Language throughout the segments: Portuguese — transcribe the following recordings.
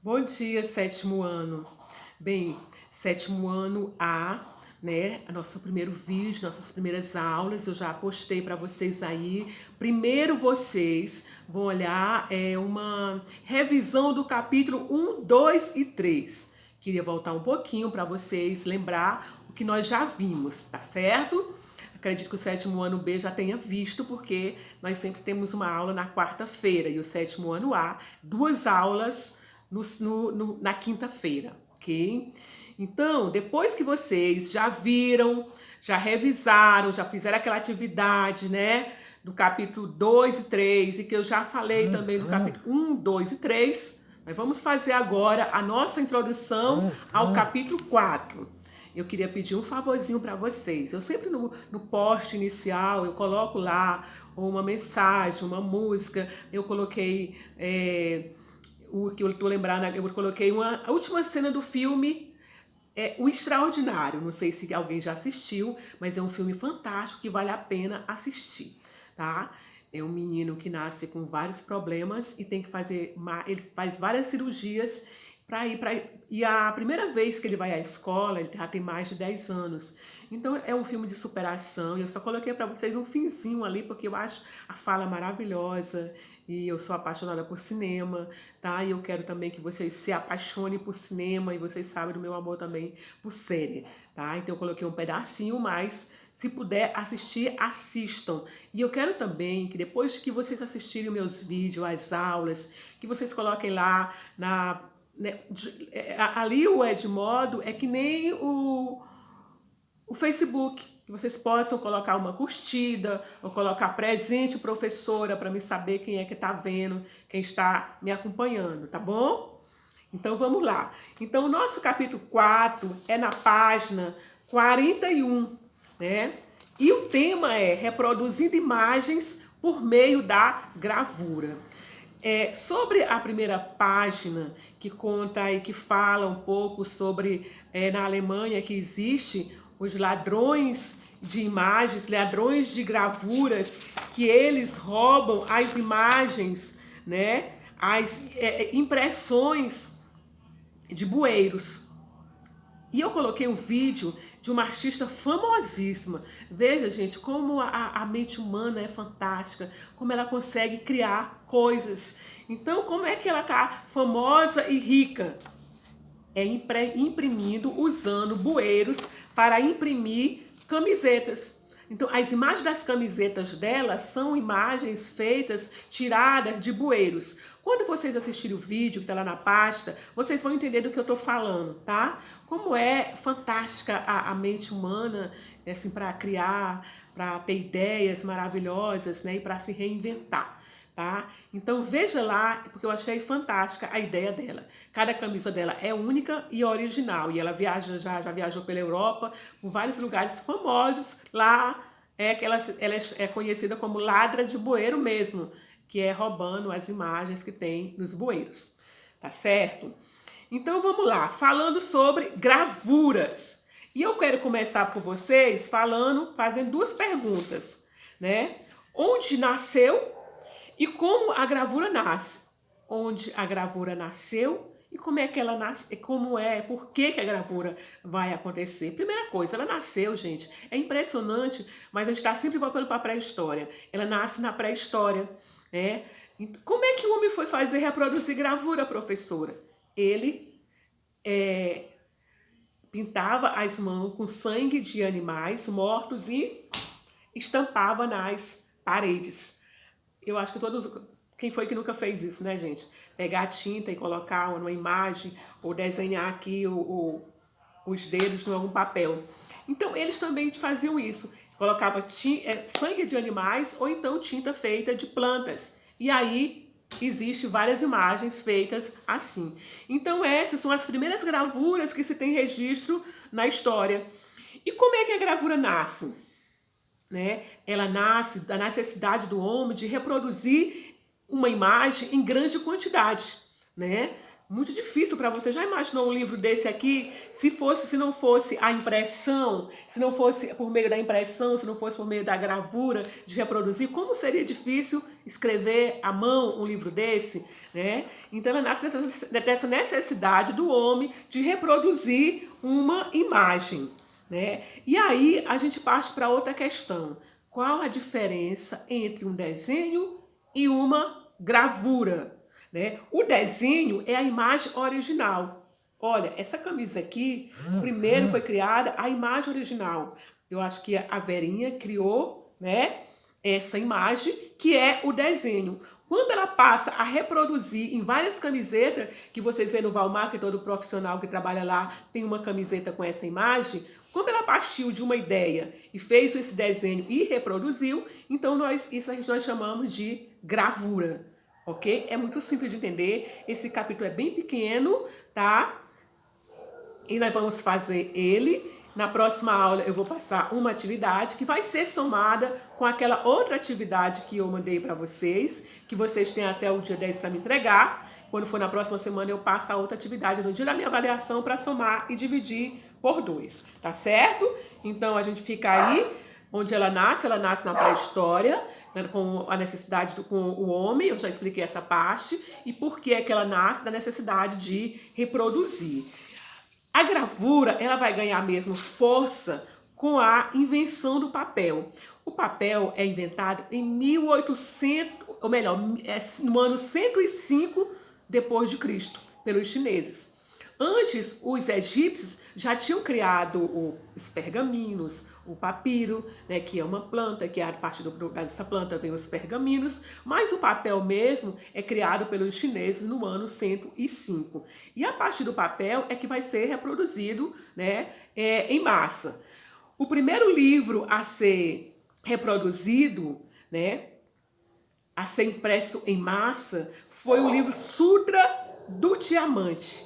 Bom dia, sétimo ano. Bem, sétimo ano A, né? Nosso primeiro vídeo, nossas primeiras aulas, eu já postei para vocês aí. Primeiro vocês vão olhar uma revisão do capítulo 1, 2 e 3. Queria voltar um pouquinho para vocês lembrar o que nós já vimos, tá certo? Acredito que o sétimo ano B já tenha visto, porque nós sempre temos uma aula na quarta-feira e o sétimo ano A, duas aulas na quinta-feira, ok? Então, depois que vocês já viram, já revisaram, já fizeram aquela atividade, né? Do capítulo 2 e 3, e que eu já falei também no capítulo 1, 2 e 3, nós vamos fazer agora a nossa introdução ao capítulo 4. Eu queria pedir um favorzinho para vocês. Eu sempre no post inicial, eu coloco lá uma mensagem, uma música. Eu coloquei, o que eu tô lembrando, eu coloquei a última cena do filme, O Extraordinário. Não sei se alguém já assistiu, mas é um filme fantástico que vale a pena assistir, tá? É um menino que nasce com vários problemas e tem que fazer, ele faz várias cirurgias e a primeira vez que ele vai à escola, ele já tem mais de 10 anos. Então é um filme de superação, e eu só coloquei para vocês um finzinho ali, porque eu acho a fala maravilhosa, e eu sou apaixonada por cinema, tá? E eu quero também que vocês se apaixonem por cinema, e vocês sabem do meu amor também por série, tá? Então eu coloquei um pedacinho, mas se puder assistir, assistam. E eu quero também que depois que vocês assistirem meus vídeos, as aulas, que vocês coloquem lá ali o Edmodo é que nem o Facebook, que vocês possam colocar uma curtida ou colocar presente professora para me saber quem é que está vendo, quem está me acompanhando, tá bom? Então vamos lá. Então o nosso capítulo 4 é na página 41, né? E o tema é reproduzindo imagens por meio da gravura. Sobre a primeira página, que conta e que fala um pouco sobre na Alemanha que existe os ladrões de imagens, ladrões de gravuras, que eles roubam as imagens, né, as impressões de bueiros. E eu coloquei um vídeo de uma artista famosíssima. Veja, gente, como a mente humana é fantástica, como ela consegue criar coisas. Então, como é que ela tá famosa e rica? É imprimindo, usando bueiros para imprimir camisetas. Então, as imagens das camisetas dela são imagens feitas, tiradas de bueiros. Quando vocês assistirem o vídeo que está lá na pasta, vocês vão entender do que eu estou falando, tá? Como é fantástica a mente humana, assim, para criar, para ter ideias maravilhosas, né? E para se reinventar, tá? Então veja lá, porque eu achei fantástica a ideia dela. Cada camisa dela é única e original. E ela já viajou pela Europa, por vários lugares famosos. Lá que ela é conhecida como ladra de bueiro mesmo, que é roubando as imagens que tem nos bueiros. Tá certo? Então vamos lá, falando sobre gravuras. E eu quero começar por vocês fazendo duas perguntas, né? Onde nasceu e como a gravura nasce? Onde a gravura nasceu e como é que ela nasce, por que a gravura vai acontecer? Primeira coisa, ela nasceu, gente, é impressionante, mas a gente está sempre voltando para a pré-história. Ela nasce na pré-história, né? Como é que o homem foi reproduzir gravura, professora? Ele pintava as mãos com sangue de animais mortos e estampava nas paredes. Eu acho que quem foi que nunca fez isso, né, gente? Pegar a tinta e colocar numa imagem ou desenhar aqui os dedos em algum papel. Então, eles também faziam isso. Colocava sangue de animais ou então tinta feita de plantas. E aí, existem várias imagens feitas assim. Então, essas são as primeiras gravuras que se tem registro na história. E como é que a gravura nasce? Né? Ela nasce da necessidade do homem de reproduzir uma imagem em grande quantidade, né? Muito difícil para você. Já imaginou um livro desse aqui? Se não fosse a impressão, se não fosse por meio da impressão, se não fosse por meio da gravura de reproduzir, como seria difícil escrever à mão um livro desse? né? Então ela nasce dessa necessidade do homem de reproduzir uma imagem, né? E aí a gente parte para outra questão. Qual a diferença entre um desenho e uma gravura, né? O desenho é a imagem original. Olha, essa camisa aqui, primeiro foi criada a imagem original. Eu acho que a Verinha criou, né, essa imagem, que é o desenho. Quando ela passa a reproduzir em várias camisetas, que vocês vêem no Valmar, que todo profissional que trabalha lá tem uma camiseta com essa imagem, como ela partiu de uma ideia e fez esse desenho e reproduziu, então isso nós chamamos de gravura, ok? É muito simples de entender, esse capítulo é bem pequeno, tá? E nós vamos fazer ele. Na próxima aula eu vou passar uma atividade que vai ser somada com aquela outra atividade que eu mandei para vocês, que vocês têm até o dia 10 para me entregar. Quando for na próxima semana eu passo a outra atividade no dia da minha avaliação para somar e dividir por 2, tá certo? Então a gente fica aí, onde ela nasce na pré-história, né, com a necessidade com o homem, eu já expliquei essa parte, e por que é que ela nasce da necessidade de reproduzir. A gravura, ela vai ganhar mesmo força com a invenção do papel. O papel é inventado em 1800, ou melhor, no ano 105 depois de Cristo, pelos chineses. Antes, os egípcios já tinham criado os pergaminhos, o papiro, né, que é uma planta, que a partir dessa planta vem os pergaminos, mas o papel mesmo é criado pelos chineses no ano 105. E a partir do papel é que vai ser reproduzido, né, em massa. O primeiro livro a ser reproduzido, né, a ser impresso em massa, foi o livro Sutra do Diamante.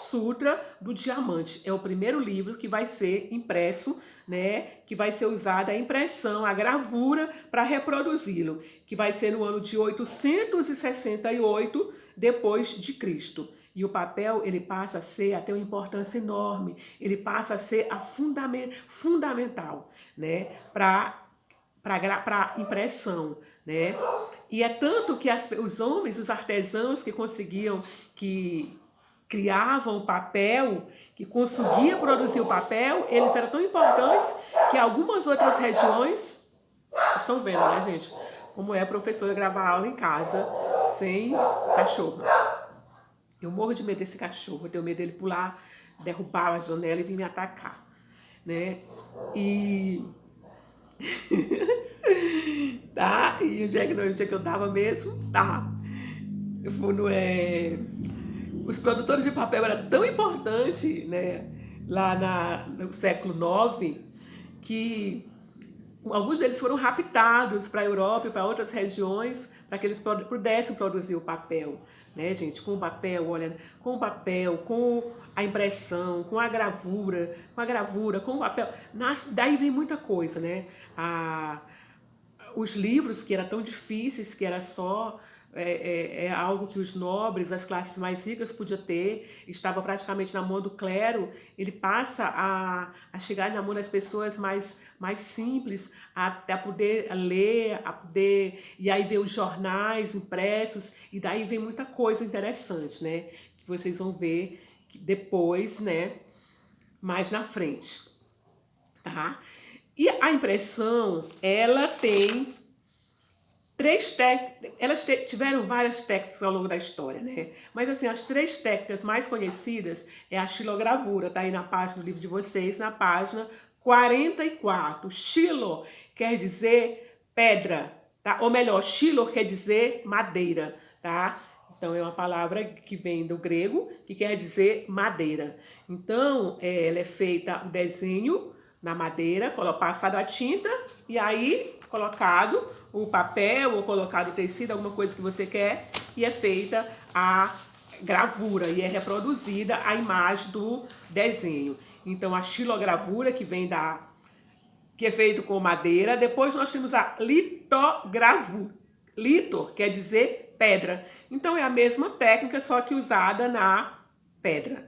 Sutra do Diamante é o primeiro livro que vai ser impresso, né, que vai ser usada a impressão, a gravura para reproduzi-lo, que vai ser no ano de 868 depois de Cristo. E o papel, ele passa a ter uma importância enorme, ele passa a ser fundamental, né, para impressão, né? E é tanto que os homens, os artesãos que criavam o papel, que conseguiam produzir o papel, eles eram tão importantes que algumas outras regiões, vocês estão vendo, né, gente? Como é a professora gravar aula em casa sem cachorro. Eu morro de medo desse cachorro, eu tenho medo dele pular, derrubar a janela e vir me atacar, né? E... tá? E onde é que eu tava mesmo? Tá. Eu fui Os produtores de papel eram tão importantes, né, lá no século IX, que alguns deles foram raptados para a Europa e para outras regiões para que eles pudessem produzir o papel, né, gente? Com o papel, olha, com o papel, com a impressão, com a gravura, com o papel. Daí vem muita coisa, né? Os livros que eram tão difíceis, que era só algo que os nobres, as classes mais ricas podiam ter, estava praticamente na mão do clero, ele passa a chegar na mão das pessoas mais simples, até a poder ler, e aí ver os jornais impressos, e daí vem muita coisa interessante, né? Que vocês vão ver depois, né? Mais na frente, tá? E a impressão, ela tem elas tiveram várias técnicas ao longo da história, né? Mas assim, as 3 técnicas mais conhecidas é a xilogravura, tá aí na página do livro de vocês, na página 44. Xilo quer dizer pedra, tá? Ou melhor, xilo quer dizer madeira, tá? Então é uma palavra que vem do grego, que quer dizer madeira. Então, ela é feita o desenho na madeira, passado a tinta e aí colocado o papel ou colocado o tecido, alguma coisa que você quer, e é feita a gravura e é reproduzida a imagem do desenho. Então a xilogravura, que é feito com madeira. Depois nós temos a litogravura. Lito quer dizer pedra. Então é a mesma técnica, só que usada na pedra.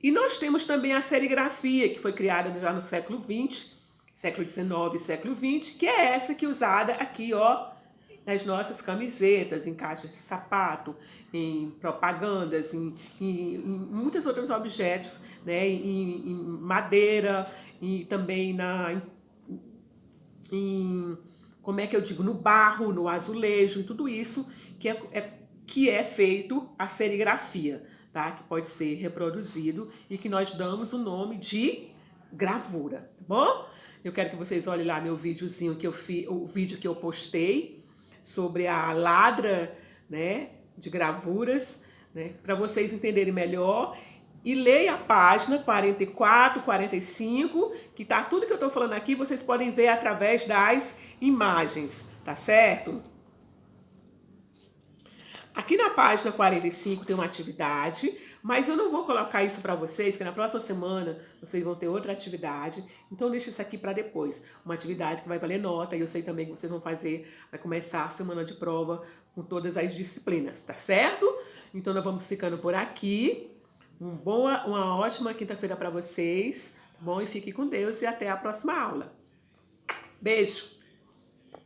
E nós temos também a serigrafia, que foi criada já no século XX, século XIX e século XX, que é essa que é usada aqui, ó, nas nossas camisetas, em caixas de sapato, em propagandas, em muitos outros objetos, né? Em madeira e também como é que eu digo, no barro, no azulejo e tudo isso que é feito a serigrafia, tá? Que pode ser reproduzido e que nós damos o nome de gravura, tá bom? Eu quero que vocês olhem lá meu videozinho que eu fiz, o vídeo que eu postei sobre a ladra, né, de gravuras, né, para vocês entenderem melhor. E leia a página 44, 45, que tá tudo que eu tô falando aqui, vocês podem ver através das imagens, tá certo? Aqui na página 45 tem uma atividade, mas eu não vou colocar isso para vocês, que na próxima semana vocês vão ter outra atividade. Então deixa isso aqui para depois. Uma atividade que vai valer nota e eu sei também que vocês vão fazer, vai começar a semana de prova com todas as disciplinas, tá certo? Então nós vamos ficando por aqui. Uma ótima quinta-feira para vocês, tá bom? E fique com Deus e até a próxima aula. Beijo!